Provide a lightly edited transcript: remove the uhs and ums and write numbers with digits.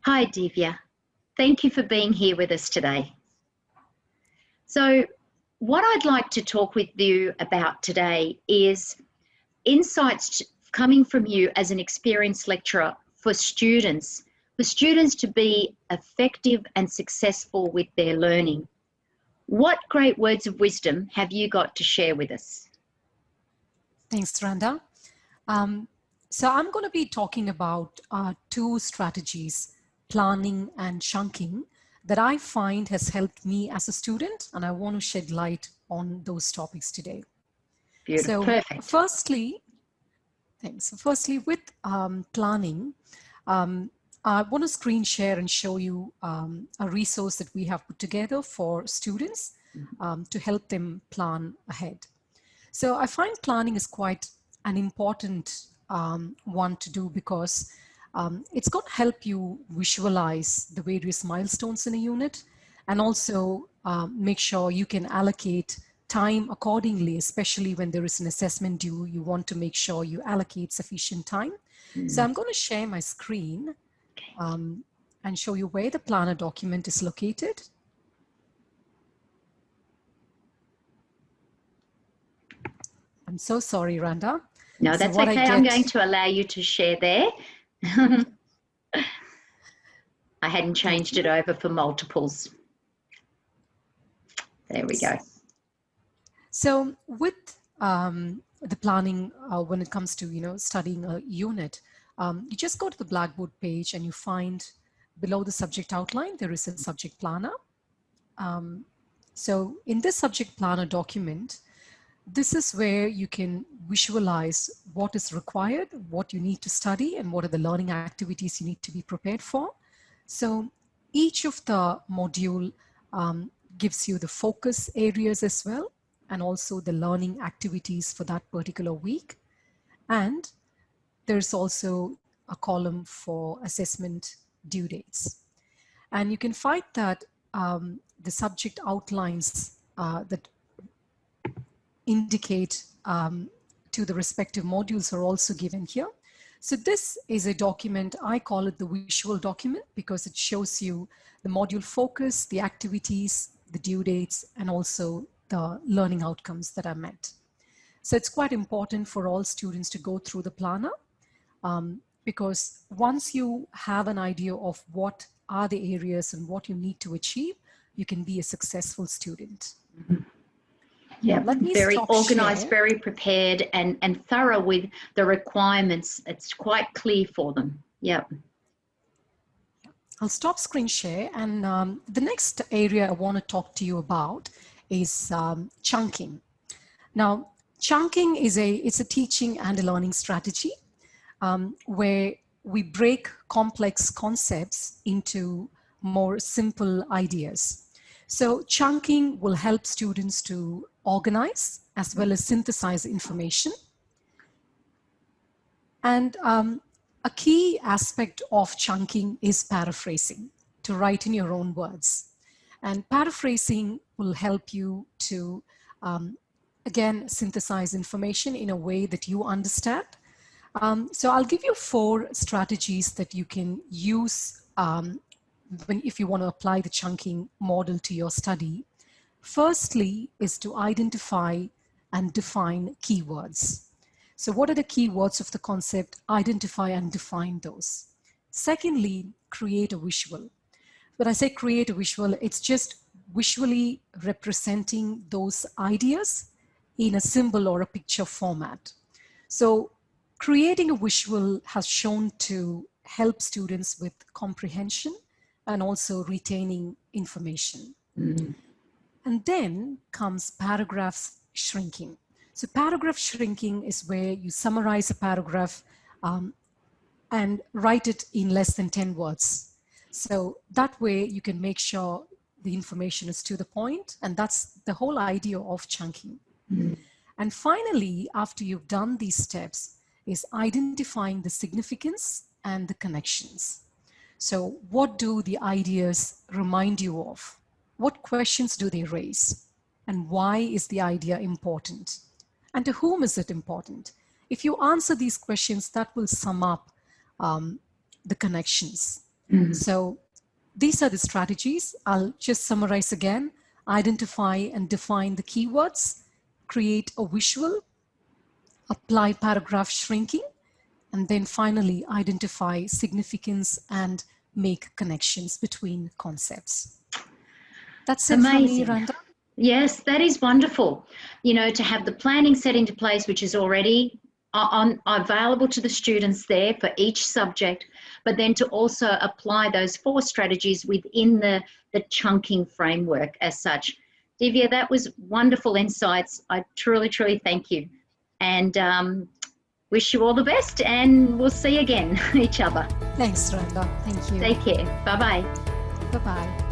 Hi, Divya. Thank you for being here with us today. So, what I'd like to talk with you about today is insights coming from you as an experienced lecturer for students to be effective and successful with their learning. What great words of wisdom have you got to share with us? Thanks, Randa. So I'm going to be talking about two strategies, planning and chunking, that I find has helped me as a student, and I want to shed light on those topics today. Beautiful. So Perfect. Firstly, with planning, I want to screen share and show you a resource that we have put together for students to help them plan ahead. So I find planning is quite an important one to do because it's going to help you visualize the various milestones in a unit, and also make sure you can allocate time accordingly, especially when there is an assessment due. You want to make sure you allocate sufficient time. So I'm going to share my screen and show you where the planner document is located. I'm so sorry, Randa. No, that's okay. I'm going to allow you to share there. I hadn't changed it over for multiples. There we go. So with the planning, when it comes to studying a unit, you just go to the Blackboard page and you find below the subject outline there is a subject planner. So in this subject planner document, this is where you can visualize what is required, what you need to study, and what are the learning activities you need to be prepared for. So each of the module gives you the focus areas as well, and also the learning activities for that particular week. And there's also a column for assessment due dates. And you can find that the subject outlines that indicate to the respective modules are also given here. So this is a document, I call it the visual document, because it shows you the module focus, the activities, the due dates, and also the learning outcomes that are met. So it's quite important for all students to go through the planner, because once you have an idea of what are the areas and what you need to achieve, you can be a successful student. Mm-hmm. Yeah, very organized, very prepared, and thorough with the requirements. It's quite clear for them. Yeah. I'll stop screen share, and the next area I want to talk to you about is chunking. Now, chunking is it's a teaching and a learning strategy where we break complex concepts into more simple ideas. So chunking will help students to organize as well as synthesize information. And a key aspect of chunking is paraphrasing, to write in your own words. And paraphrasing will help you to, again, synthesize information in a way that you understand. So I'll give you 4 strategies that you can use if you want to apply the chunking model to your study. Firstly is to identify and define keywords. So what are the keywords of the concept? Identify and define those. Secondly, create a visual. When I say create a visual, it's just visually representing those ideas in a symbol or a picture format. So creating a visual has shown to help students with comprehension and also retaining information. Mm-hmm. And then comes paragraph shrinking. So paragraph shrinking is where you summarize a paragraph and write it in less than 10 words. So that way you can make sure the information is to the point, and that's the whole idea of chunking. Mm-hmm. And finally, after you've done these steps, is identifying the significance and the connections. So what do the ideas remind you of? What questions do they raise? And why is the idea important? And to whom is it important? If you answer these questions, that will sum up the connections. So these are the strategies. I'll just summarize again. Identify and define the keywords, create a visual, apply paragraph shrinking, and then finally identify significance and make connections between concepts. That's it from me, Randa. Yes, that is wonderful. You know, to have the planning set into place, which is already available to the students there for each subject, but then to also apply those 4 strategies within the chunking framework as such. Dhivya, that was wonderful insights. I truly, truly thank you. And wish you all the best, and we'll see again each other. Thanks, Randa. Thank you. Take care. Bye-bye. Bye-bye.